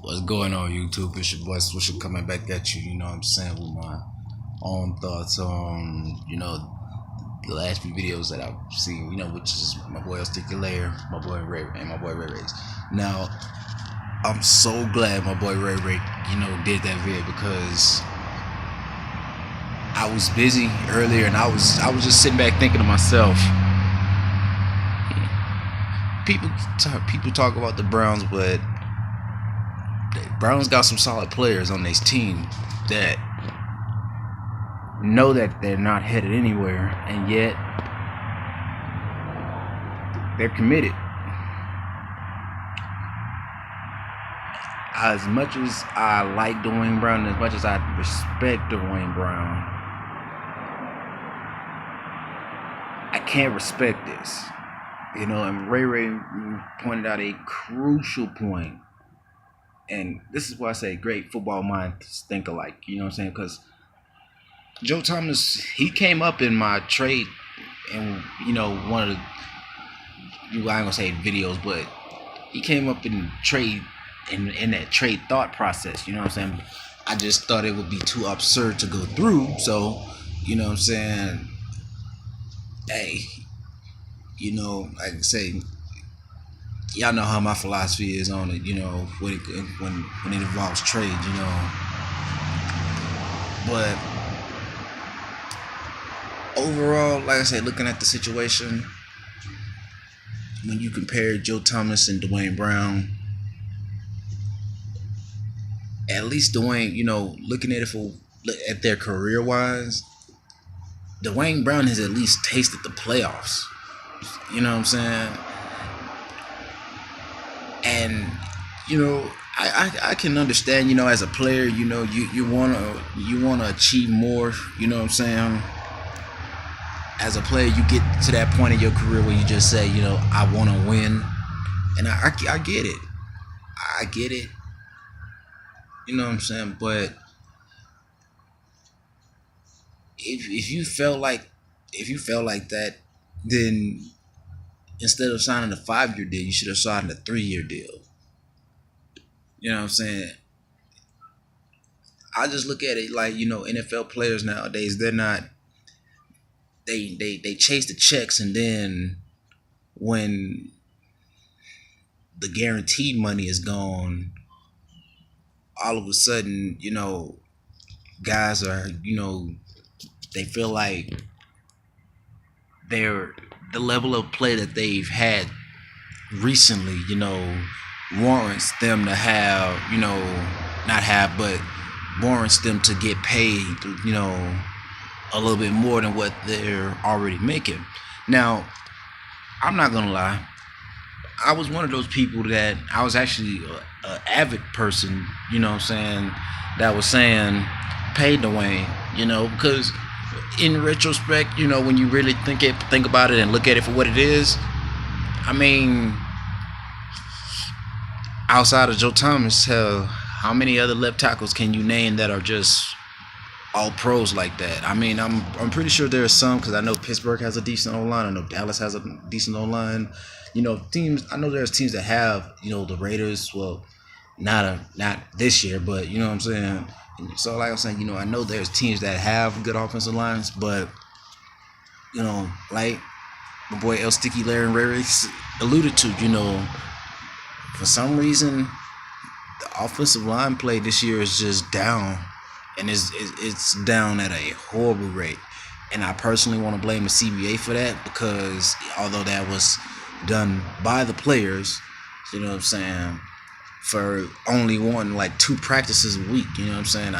What's going on, YouTube? It's your boy Swisher coming back at you. You know what I'm saying, with my own thoughts on the last few videos that I've seen. Which is my boy Sticky Layer, my boy Ray, and my boy Ray Rays. Now, I'm so glad my boy Ray Ray, did that video because I was busy earlier and I was just sitting back thinking to myself. People talk about the Browns, but the Browns got some solid players on this team that know that they're not headed anywhere, and yet they're committed. As much as I like Dwayne Brown, as much as I respect Dwayne Brown, I can't respect this. And Ray Ray pointed out a crucial point. And this is why I say great football minds think alike. You know what I'm saying? Because Joe Thomas, he came up in my trade, and one of the, I ain't gonna say videos, but he came up in trade in that trade thought process. You know what I'm saying? I just thought it would be too absurd to go through. So, you know what I'm saying? Hey, like I say, y'all know how my philosophy is on it, when it involves trade, But overall, like I said, looking at the situation, when you compare Joe Thomas and Dwayne Brown, at least Dwayne, looking at it at their career wise, Dwayne Brown has at least tasted the playoffs. You know what I'm saying? And I can understand, as a player, you wanna achieve more. You know what I'm saying? As a player, you get to that point in your career where you just say, I want to win, and I get it. I get it. You know what I'm saying? But if you felt like that, then instead of signing a 5-year deal, you should have signed a 3-year deal. You know what I'm saying? I just look at it like, NFL players nowadays, they're not, they chase the checks, and then when the guaranteed money is gone, all of a sudden, guys are, they feel like the level of play that they've had recently, warrants them to have, not have, but warrants them to get paid, a little bit more than what they're already making. Now, I'm not gonna lie, I was one of those people that I was actually an avid person, that was saying pay Dwayne, because in retrospect, when you really think about it and look at it for what it is, I mean, outside of Joe Thomas, hell, how many other left tackles can you name that are just all pros like that? I mean, I'm pretty sure there are some, because I know Pittsburgh has a decent O-line. I know Dallas has a decent O-line. Teams. I know there's teams that have, the Raiders. Well, not this year, but you know what I'm saying. So, like I'm saying, I know there's teams that have good offensive lines, but like my boy El Sticky Larry and Ray alluded to, for some reason, the offensive line play this year is just down, and it's down at a horrible rate. And I personally want to blame the CBA for that, because although that was done by the players, you know what I'm saying, for only wanting like 2 practices a week, you know what I'm saying,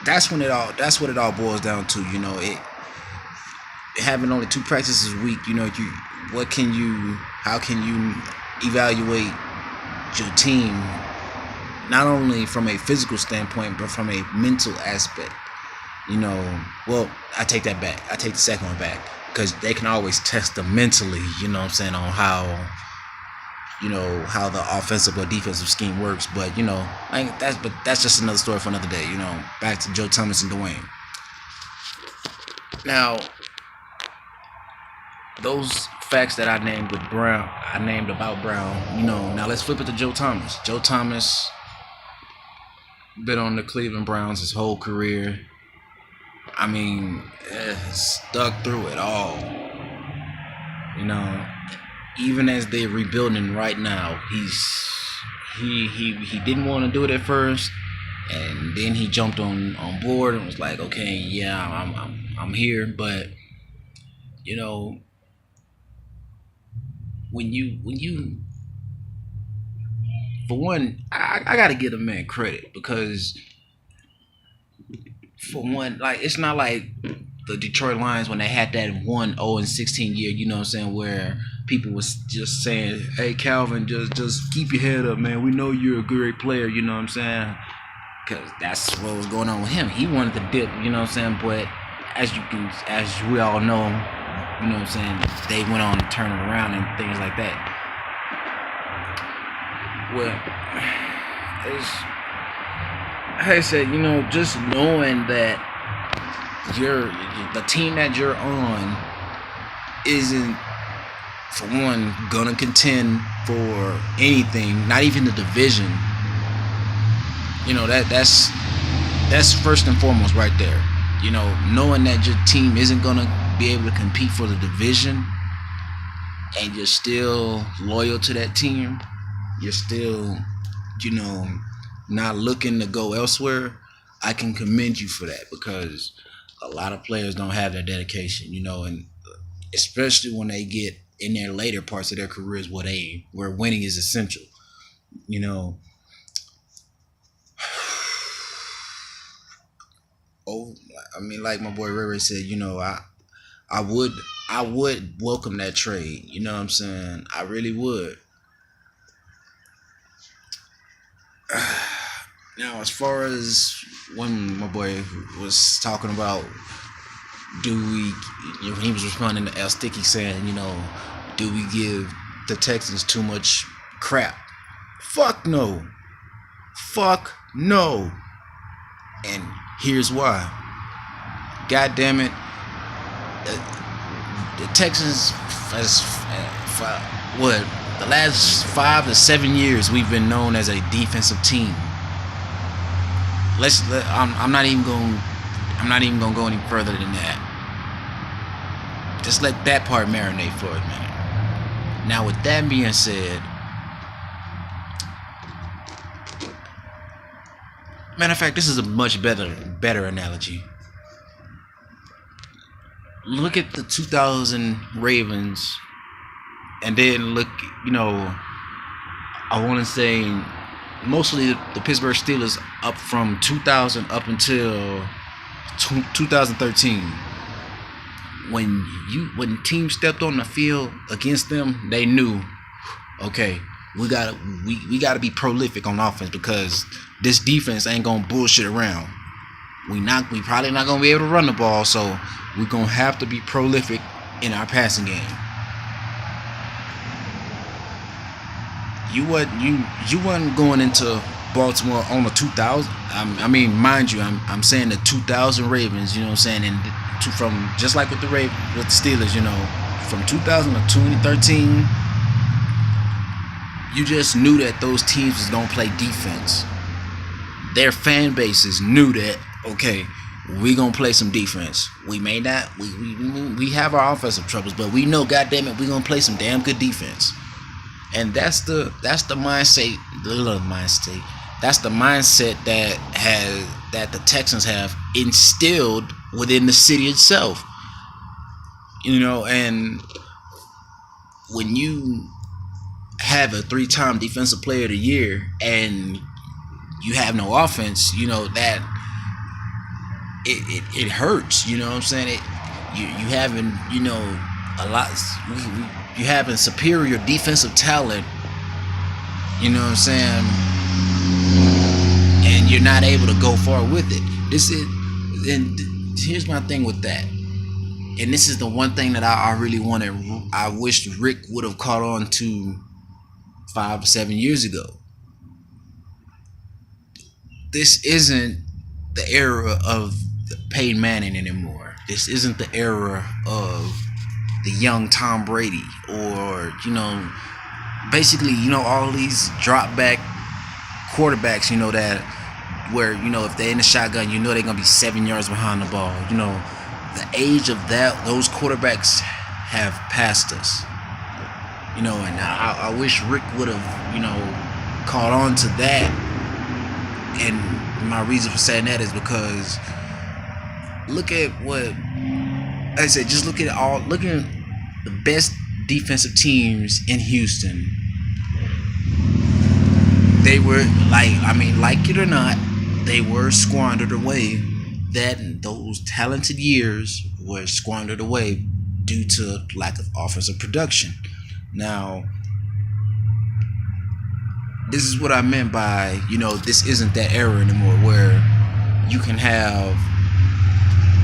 that's what it all boils down to, it having only 2 practices a week, how can you evaluate your team, not only from a physical standpoint, but from a mental aspect? Well, I take that back. I take the second one back, because they can always test them mentally, on how, how the offensive or defensive scheme works. But, that's just another story for another day, back to Joe Thomas and Dwayne. Now, those facts that I named with Brown, I named about Brown. Now let's flip it to Joe Thomas. Joe Thomas been on the Cleveland Browns his whole career. I mean, stuck through it all. You know, even as they're rebuilding right now, he didn't want to do it at first, and then he jumped on board and was like, okay, yeah, I'm here. But you know, when you for one, I gotta give the man credit because for one, like it's not like the Detroit Lions when they had that 1-0-16 year, you know what I'm saying, where people was just saying, hey Calvin, just keep your head up, man. We know you're a great player, you know what I'm saying? Because that's what was going on with him. He wanted to dip, you know what I'm saying? But as we all know, you know what I'm saying, they went on to turn it around and things like that. Well, it's, like I said, just knowing that the team that you're on isn't, for one, gonna contend for anything, not even the division. That's first and foremost right there. Knowing that your team isn't gonna be able to compete for the division, and you're still loyal to that team, you're still, not looking to go elsewhere. I can commend you for that because a lot of players don't have that dedication, and especially when they get in their later parts of their careers where winning is essential. Oh, I mean, like my boy Ray Ray said, I would welcome that trade. You know what I'm saying? I really would. Now, as far as when my boy was talking about, he was responding to El Sticky saying, do we give the Texans too much crap? Fuck no. Fuck no. And here's why. God damn it. The Texans, the last 5 to 7 years, we've been known as a defensive team. I'm not even gonna go any further than that. Just let that part marinate for a minute. Now, with that being said, matter of fact, this is a much better analogy. Look at the 2000 Ravens, and then look, I want to say mostly the Pittsburgh Steelers up from 2000 up until 2013. When teams stepped on the field against them, they knew, okay, we gotta be prolific on offense because this defense ain't gonna bullshit around. We probably not gonna be able to run the ball, so we're gonna have to be prolific in our passing game. You wasn't going into Baltimore on the 2000. I mean, mind you, I'm saying the 2000 Ravens. You know what I'm saying, and from just like with the Steelers, from 2000 to 2013, you just knew that those teams was gonna play defense. Their fan bases knew that, okay, we gonna play some defense. We may not, we have our offensive troubles, but we know, goddamn it, we gonna play some damn good defense. And that's the mindset. That's the mindset that the Texans have instilled within the city itself. And when you have a 3-time defensive player of the year and you have no offense, that it hurts. You know what I'm saying? You having a lot. You having superior defensive talent. You know what I'm saying? And you're not able to go far with it. And here's my thing with that. And this is the one thing that I really wanted. I wish Rick would have caught on to 5 or 7 years ago. This isn't the era of Peyton Manning anymore. This isn't the era of the young Tom Brady, or basically all these drop back quarterbacks, that where if they're in the shotgun, they're gonna be 7 yards behind the ball. The age of those quarterbacks have passed us. And I wish Rick would have caught on to that. And my reason for saying that is because look at what I said. Just look at the best defensive teams in Houston. They were like it or not, they were squandered away. Those talented years were squandered away due to lack of offensive production. Now, this is what I meant by, this isn't that era anymore where you can have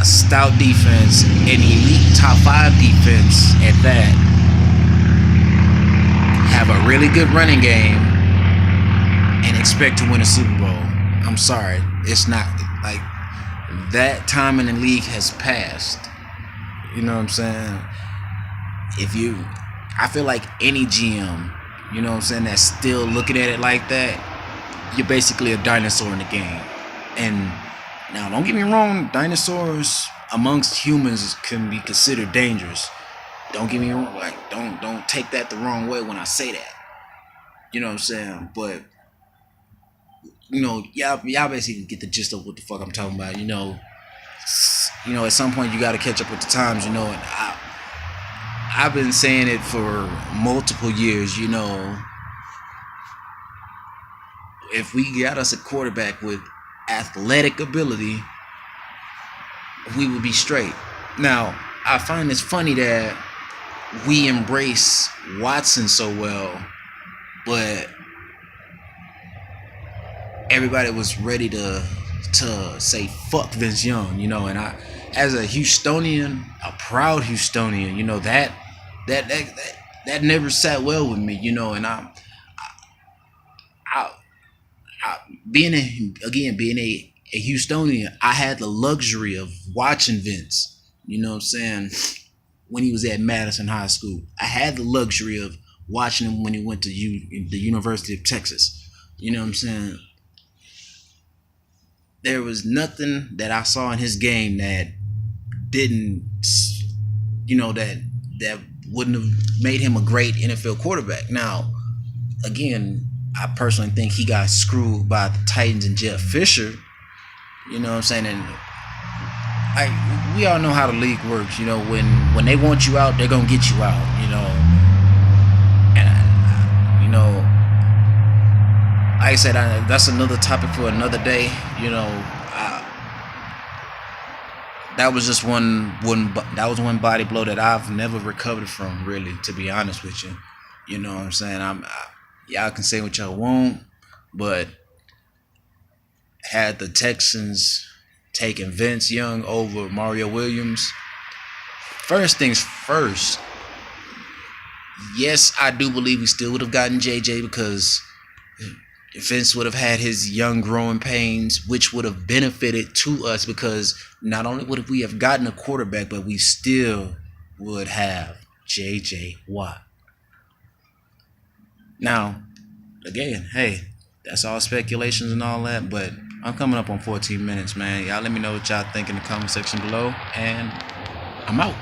a stout defense, an elite top 5 defense at that, have a really good running game, and expect to win a Super Bowl. I'm sorry, it's not like that. Time in the league has passed. You know what I'm saying? I feel like any GM, that's still looking at it like that, you're basically a dinosaur in the game. And now, don't get me wrong, dinosaurs amongst humans can be considered dangerous. Don't get me wrong, don't take that the wrong way when I say that. You know what I'm saying? But y'all basically get the gist of what the fuck I'm talking about. At some point you got to catch up with the times. And I've been saying it for multiple years. If we got us a quarterback with athletic ability, we would be straight. Now, I find it's funny that we embrace Watson so well, but everybody was ready to say fuck Vince Young, and I, as a Houstonian, a proud Houstonian, that never sat well with me, and I being a Houstonian, I had the luxury of watching Vince, when he was at Madison High School. I had the luxury of watching him when he went to the University of Texas. You know what I'm saying? There was nothing that I saw in his game that didn't, that wouldn't have made him a great NFL quarterback. Now, again, I personally think he got screwed by the Titans and Jeff Fisher. You know what I'm saying? And we all know how the league works. When they want you out, they're gonna get you out. And like I said, that's another topic for another day. That was just one body blow that I've never recovered from, really, to be honest with you. You know what I'm saying? Y'all can say what y'all want, but had the Texans taken Vince Young over Mario Williams, first things first, yes, I do believe we still would have gotten JJ, because Vince would have had his young growing pains, which would have benefited to us, because not only would we have gotten a quarterback, but we still would have JJ Watt. Now, again, hey, that's all speculations and all that, but I'm coming up on 14 minutes, man. Y'all let me know what y'all think in the comment section below, and I'm out.